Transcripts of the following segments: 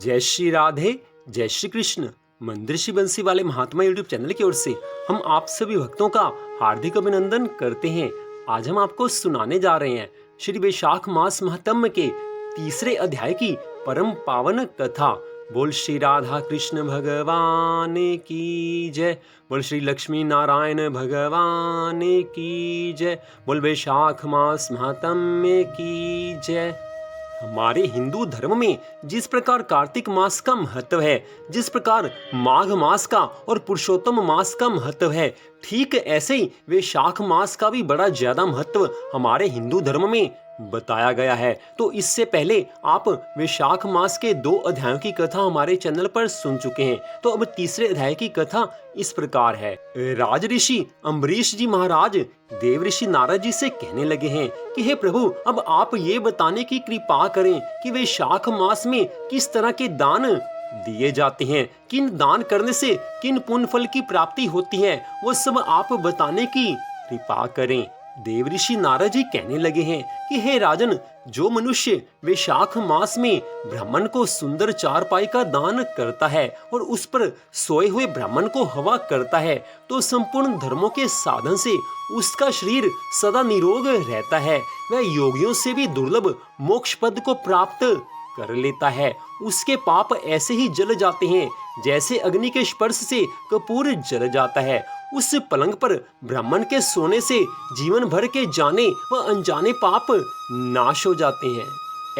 जय श्री राधे, जय श्री कृष्ण। मंदिर श्री बंसी वाले महात्मा यूट्यूब चैनल की ओर से हम आप सभी भक्तों का हार्दिक अभिनंदन करते हैं। आज हम आपको सुनाने जा रहे हैं श्री वैशाख मास महात्म्य के तीसरे अध्याय की परम पावन कथा। बोल श्री राधा कृष्ण भगवान की जय। बोल श्री लक्ष्मी नारायण भगवान की जय। बोल वैशाख मास महात्म्य की जय। हमारे हिंदू धर्म में जिस प्रकार कार्तिक मास का महत्व है, जिस प्रकार माघ मास का और पुरुषोत्तम मास का महत्व है, ठीक ऐसे ही वैशाख मास का भी बड़ा ज्यादा महत्व हमारे हिंदू धर्म में बताया गया है। तो इससे पहले आप वैशाख मास के 2 अध्यायों की कथा हमारे चैनल पर सुन चुके हैं। तो अब तीसरे अध्याय की कथा इस प्रकार है। राज ऋषि अम्बरीश जी महाराज देव ऋषि नारद जी से कहने लगे हैं कि हे प्रभु, अब आप ये बताने की कृपा करें कि वैशाख मास में किस तरह के दान दिए जाते हैं, किन दान करने से किन पुण्य फल की प्राप्ति होती है, वो सब आप बताने की कृपा करें। देव ऋषि नारद जी कहने लगे हैं कि हे राजन, जो मनुष्य वैशाख मास में ब्राह्मण को सुंदर चारपाई का दान करता है और उस पर सोए हुए ब्राह्मण को हवा करता है, तो संपूर्ण धर्मों के साधन से उसका शरीर सदा निरोग रहता है। वह योगियों से भी दुर्लभ मोक्ष पद को प्राप्त कर लेता है। उसके पाप ऐसे ही जल जाते हैं जैसे अग्नि के स्पर्श से कपूर जल जाता है। उस पलंग पर ब्राह्मण के सोने से जीवन भर के जाने व अनजाने पाप नाश हो जाते हैं।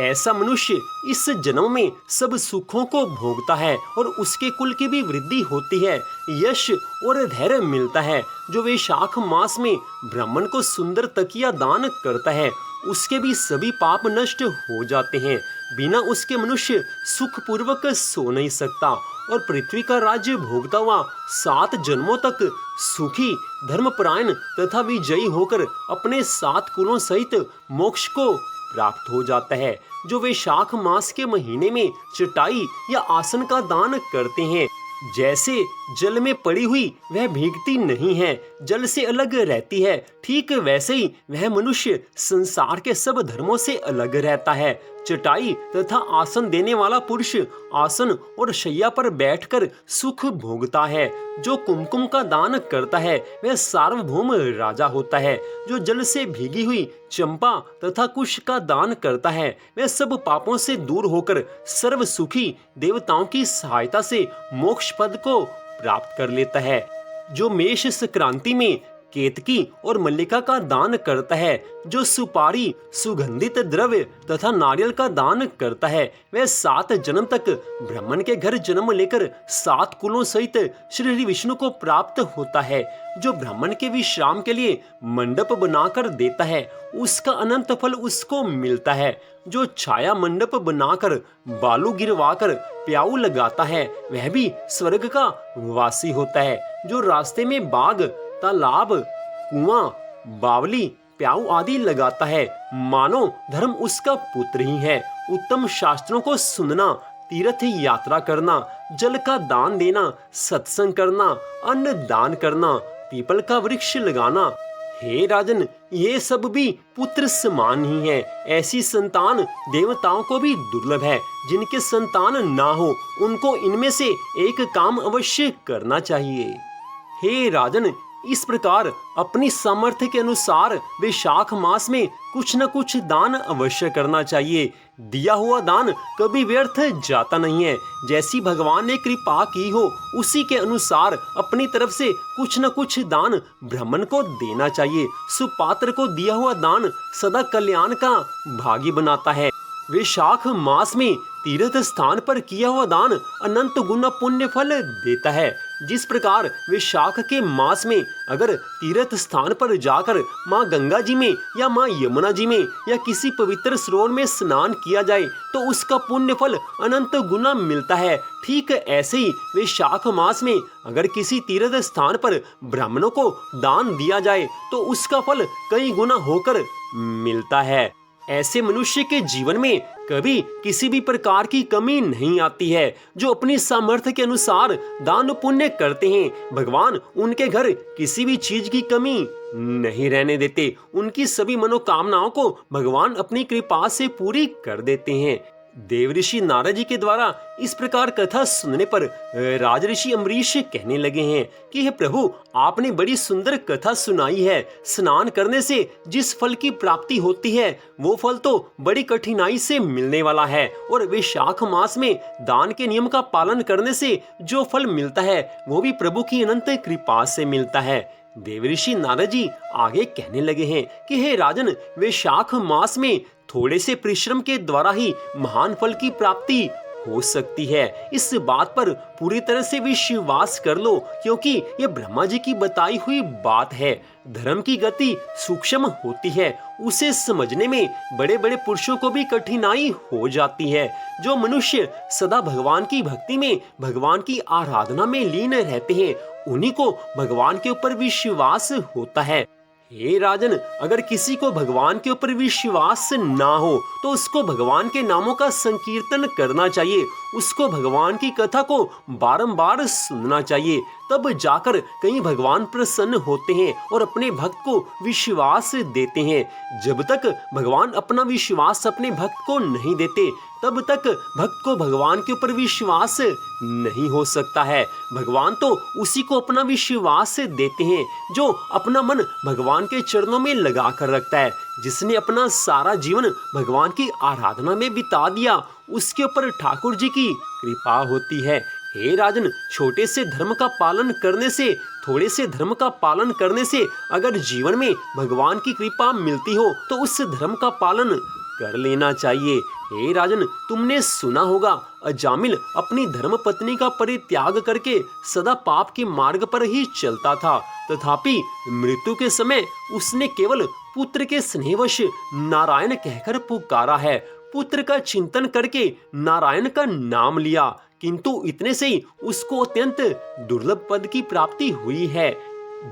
ऐसा मनुष्य इस जन्म में सब सुखों को भोगता है और उसके कुल की भी वृद्धि होती है, यश और धैर्य मिलता है। जो वैशाख मास में ब्राह्मण को सुंदर तकिया दान करता है, उसके भी सभी पाप नष्ट हो जाते हैं। बिना उसके मनुष्य सुख पूर्वक सो नहीं सकता और पृथ्वी का राज्य भोगता हुआ 7 जन्मों तक सुखी, धर्मपरायण तथा विजयी होकर अपने 7 कुलों सहित मोक्ष को प्राप्त हो जाता है। जो वैशाख मास के महीने में चटाई या आसन का दान करते हैं, जैसे जल में पड़ी हुई वह भीगती नहीं है, जल से अलग रहती है, ठीक वैसे ही वह मनुष्य संसार के सब धर्मों से अलग रहता है। चटाई तथा आसन देने वाला पुरुष आसन और शैया पर बैठकर सुख भोगता है। जो कुमकुम का दान करता है वह सार्वभौम राजा होता है। जो जल से भीगी हुई चंपा तथा कुश का दान करता है वह सब पापों से दूर होकर सर्व सुखी देवताओं की सहायता से मोक्ष पद को प्राप्त कर लेता है। जो मेष संक्रांति में केतकी और मल्लिका का दान करता है, जो सुपारी, सुगंधित द्रव्य तथा नारियल का दान करता है, वह 7 जन्म तक ब्राह्मण के घर जन्म लेकर 7 कुलों सहित श्री विष्णु को प्राप्त होता है। जो ब्राह्मण के विश्राम के लिए मंडप बनाकर देता है, उसका अनंत फल उसको मिलता है। जो छाया मंडप बनाकर बालू गिरवाकर प्याऊ लगाता है, वह भी स्वर्ग का वासी होता है। जो रास्ते में बाग, तालाब, कुआं, बावली, प्याऊ आदि लगाता है, मानो धर्म उसका पुत्र ही है। उत्तम शास्त्रों को सुनना, तीर्थ यात्रा करना, जल का दान देना, सत्संग करना, अन्न दान करना, पीपल का वृक्ष लगाना, हे राजन, ये सब भी पुत्र समान ही है। ऐसी संतान देवताओं को भी दुर्लभ है। जिनके संतान ना हो, उनको इनमें से एक काम अवश्य करना चाहिए। हे राजन, इस प्रकार अपनी सामर्थ्य के अनुसार वैशाख मास में कुछ न कुछ दान अवश्य करना चाहिए। दिया हुआ दान कभी व्यर्थ जाता नहीं है। जैसी भगवान ने कृपा की हो, उसी के अनुसार अपनी तरफ से कुछ न कुछ दान ब्राह्मण को देना चाहिए। सुपात्र को दिया हुआ दान सदा कल्याण का भागी बनाता है। वैशाख मास में तीर्थ स्थान पर किया हुआ दान अनंत गुना पुण्य फल देता है। जिस प्रकार वैशाख के मास में अगर तीर्थ स्थान पर जाकर माँ गंगा जी में या माँ यमुना जी में या किसी पवित्र सरोवर में स्नान किया जाए तो उसका पुण्य फल अनंत गुना मिलता है, ठीक ऐसे ही वैशाख मास में अगर किसी तीर्थ स्थान पर ब्राह्मणों को दान दिया जाए तो उसका फल कई गुना होकर मिलता है। ऐसे मनुष्य के जीवन में कभी किसी भी प्रकार की कमी नहीं आती है। जो अपनी सामर्थ्य के अनुसार दान पुण्य करते हैं, भगवान उनके घर किसी भी चीज की कमी नहीं रहने देते। उनकी सभी मनोकामनाओं को भगवान अपनी कृपा से पूरी कर देते हैं। देवऋषि नारद जी के द्वारा इस प्रकार कथा सुनने पर राजऋषि अम्बरीश कहने लगे हैं कि हे प्रभु, आपने बड़ी सुंदर कथा सुनाई है। स्नान करने से जिस फल की प्राप्ति होती है वो फल तो बड़ी कठिनाई से मिलने वाला है, और वैशाख मास में दान के नियम का पालन करने से जो फल मिलता है वो भी प्रभु की अनंत कृपा से मिलता है। देवऋषि नारद जी आगे कहने लगे हैं कि हे राजन, वैशाख मास में थोड़े से परिश्रम के द्वारा ही महान फल की प्राप्ति हो सकती है। इस बात पर पूरी तरह से विश्वास कर लो, क्योंकि ये ब्रह्मा जी की बताई हुई बात है। धर्म की गति सूक्ष्म होती है, उसे समझने में बड़े बड़े पुरुषों को भी कठिनाई हो जाती है। जो मनुष्य सदा भगवान की भक्ति में, भगवान की आराधना में लीन रहते हैं, उन्हीं को भगवान के ऊपर विश्वास होता है। हे राजन, अगर किसी को भगवान के ऊपर विश्वास ना हो तो उसको भगवान के नामों का संकीर्तन करना चाहिए, उसको भगवान की कथा को बारंबार सुनना चाहिए। तब जाकर कहीं भगवान प्रसन्न होते हैं और अपने भक्त को विश्वास देते हैं। जब तक भगवान अपना विश्वास अपने भक्त को नहीं देते, तब तक भक्त को भगवान के ऊपर विश्वास नहीं हो सकता है। भगवान तो उसी को अपना विश्वास देते हैं जो अपना मन भगवान के चरणों में लगा कर रखता है। जिसने अपना सारा जीवन भगवान की आराधना में बिता दिया, उसके ऊपर ठाकुर जी की कृपा होती है। हे राजन, छोटे से धर्म का पालन करने से, थोड़े से धर्म का पालन करने से अगर जीवन में भगवान की कृपा मिलती हो तो उस धर्म का पालन कर लेना चाहिए। हे राजन, तुमने सुना होगा अजामिल अपनी धर्म पत्नी का परित्याग करके सदा पाप के मार्ग पर ही चलता था, तथापि मृत्यु के समय उसने केवल पुत्र के स्नेहवश नारायण कहकर पुकारा है। पुत्र का चिंतन करके नारायण का नाम लिया, किंतु इतने से ही उसको अत्यंत दुर्लभ पद की प्राप्ति हुई है।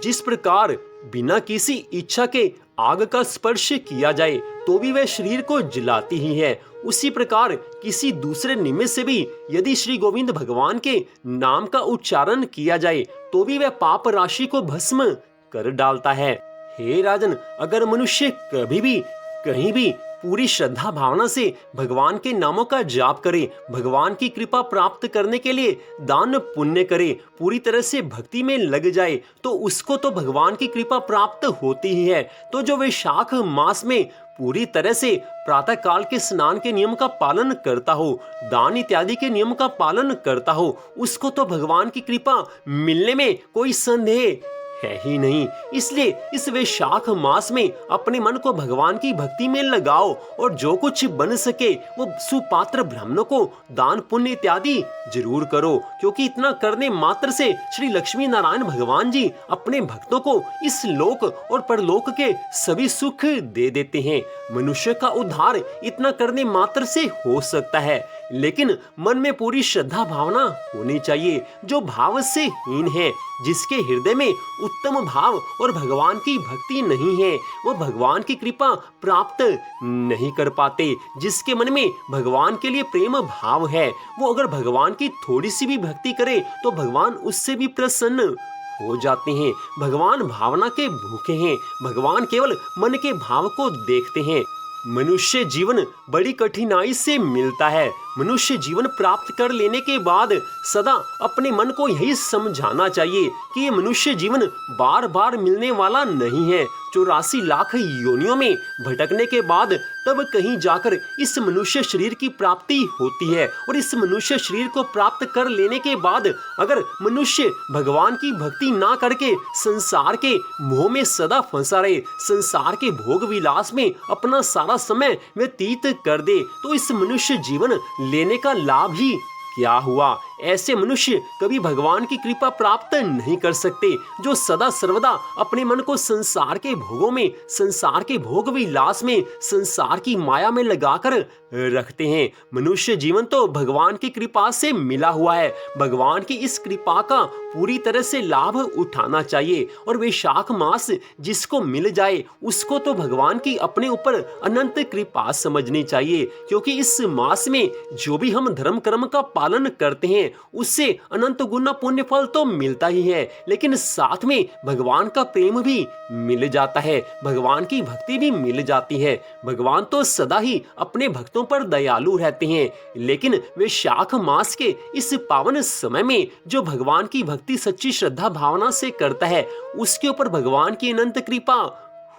जिस प्रकार बिना किसी इच्छा के आग का स्पर्श किया जाए तो भी वह शरीर को जलाती ही है, उसी प्रकार किसी दूसरे निमित्त से भी यदि श्री गोविंद भगवान के नाम का उच्चारण किया जाए तो भी वह पाप राशि को भस्म कर डालता है। हे राजन, अगर मनुष्य कभी भी कहीं भी पूरी श्रद्धा भावना से भगवान के नामों का जाप करे, भगवान की कृपा प्राप्त करने के लिए दान पुण्य करे, पूरी तरह से भक्ति में लग जाए, तो उसको तो भगवान की कृपा प्राप्त होती ही है। तो जो वैशाख मास में पूरी तरह से प्रातः काल के स्नान के नियम का पालन करता हो, दान इत्यादि के नियम का पालन करता हो, उसको तो भगवान की कृपा मिलने में कोई संदेह है ही नहीं। इसलिए इस वैशाख मास में अपने मन को भगवान की भक्ति में लगाओ और जो कुछ बन सके वो सुपात्र ब्राह्मणों को दान पुण्य इत्यादि जरूर करो, क्योंकि इतना करने मात्र से श्री लक्ष्मी नारायण भगवान जी अपने भक्तों को इस लोक और परलोक के सभी सुख दे देते हैं। मनुष्य का उद्धार इतना करने मात्र से हो सकता है, लेकिन मन में पूरी श्रद्धा भावना होनी चाहिए। जो भाव से हीन है, जिसके हृदय में उत्तम भाव और भगवान की भक्ति नहीं है, वो भगवान की कृपा प्राप्त नहीं कर पाते। जिसके मन में भगवान के लिए प्रेम भाव है, वो अगर भगवान की थोड़ी सी भी भक्ति करे तो भगवान उससे भी प्रसन्न हो जाते हैं। भगवान भावना के भूखे हैं, भगवान केवल मन के भाव को देखते हैं। मनुष्य जीवन बड़ी कठिनाई से मिलता है। मनुष्य जीवन प्राप्त कर लेने के बाद सदा अपने मन को यही समझाना चाहिए कि ये मनुष्य जीवन बार बार मिलने वाला नहीं है। 84 लाख योनियों में भटकने के बाद तब कहीं जाकर इस मनुष्य शरीर की प्राप्ति होती है, और इस मनुष्य शरीर को प्राप्त कर लेने के बाद अगर मनुष्य भगवान की भक्ति ना करके संसार के मोह में सदा फंसा रहे, संसार के भोग विलास में अपना सारा समय व्यतीत कर दे, तो इस मनुष्य जीवन लेने का लाभ ही क्या हुआ। ऐसे मनुष्य कभी भगवान की कृपा प्राप्त नहीं कर सकते, जो सदा सर्वदा अपने मन को संसार के भोगों में, संसार के भोग विलास में, संसार की माया में लगाकर रखते हैं। मनुष्य जीवन तो भगवान की कृपा से मिला हुआ है, भगवान की इस कृपा का पूरी तरह से लाभ उठाना चाहिए। और वैशाख मास जिसको मिल जाए उसको तो भगवान की अपने ऊपर अनंत कृपा समझनी चाहिए, क्योंकि इस मास में जो भी हम धर्म कर्म का पालन करते हैं हैं उससे अनंत गुना पुण्य फल तो मिलता ही है, लेकिन साथ में भगवान का प्रेम भी मिल जाता है, भगवान की भक्ति भी मिल जाती है। भगवान तो सदा ही अपने भक्तों पर दयालु रहते हैं, लेकिन वैशाख मास के इस पावन समय में जो भगवान की भक्ति सच्ची श्रद्धा भावना से करता है उसके ऊपर भगवान की अनंत कृपा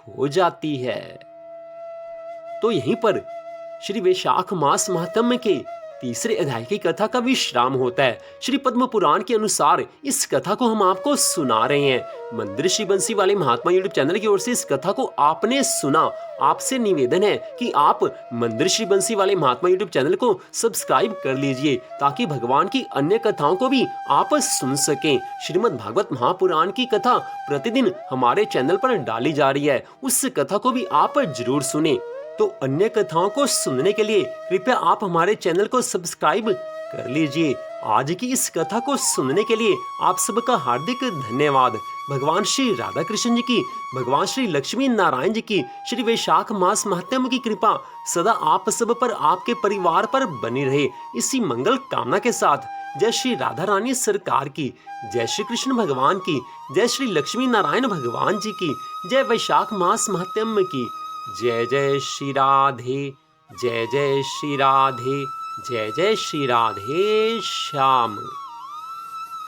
हो जाती है। तो यहीं पर श्री वैशाख मास महात्म्य के तीसरे अध्याय की कथा का विश्राम होता है। श्री पद्म पुराण के अनुसार इस कथा को हम आपको सुना रहे हैं। मंदिर श्री बंसी वाले महात्मा यूट्यूब चैनल की ओर से इस कथा को आपने सुना। आपसे निवेदन है कि आप मंदिर श्री बंसी वाले महात्मा यूट्यूब चैनल को सब्सक्राइब कर लीजिए ताकि भगवान की अन्य कथाओं को भी आप सुन सकें। श्रीमद् भागवत महापुराण की कथा प्रतिदिन हमारे चैनल पर डाली जा रही है, उस कथा को भी आप जरूर सुने। तो अन्य कथाओं को सुनने के लिए कृपया आप हमारे चैनल को सब्सक्राइब कर लीजिए। आज की इस कथा को सुनने के लिए आप सबका हार्दिक धन्यवाद। भगवान श्री राधा कृष्ण जी की, भगवान श्री लक्ष्मी नारायण जी की, श्री वैशाख मास महात्म्य की कृपा सदा आप सब पर, आपके परिवार पर बनी रहे, इसी मंगल कामना के साथ जय श्री राधा रानी सरकार की, जय श्री कृष्ण भगवान की, जय श्री लक्ष्मी नारायण भगवान जी की, जय वैशाख मास महात्म्य की। जय जय श्री राधे, जय जय श्री राधे, जय जय श्री राधे श्याम।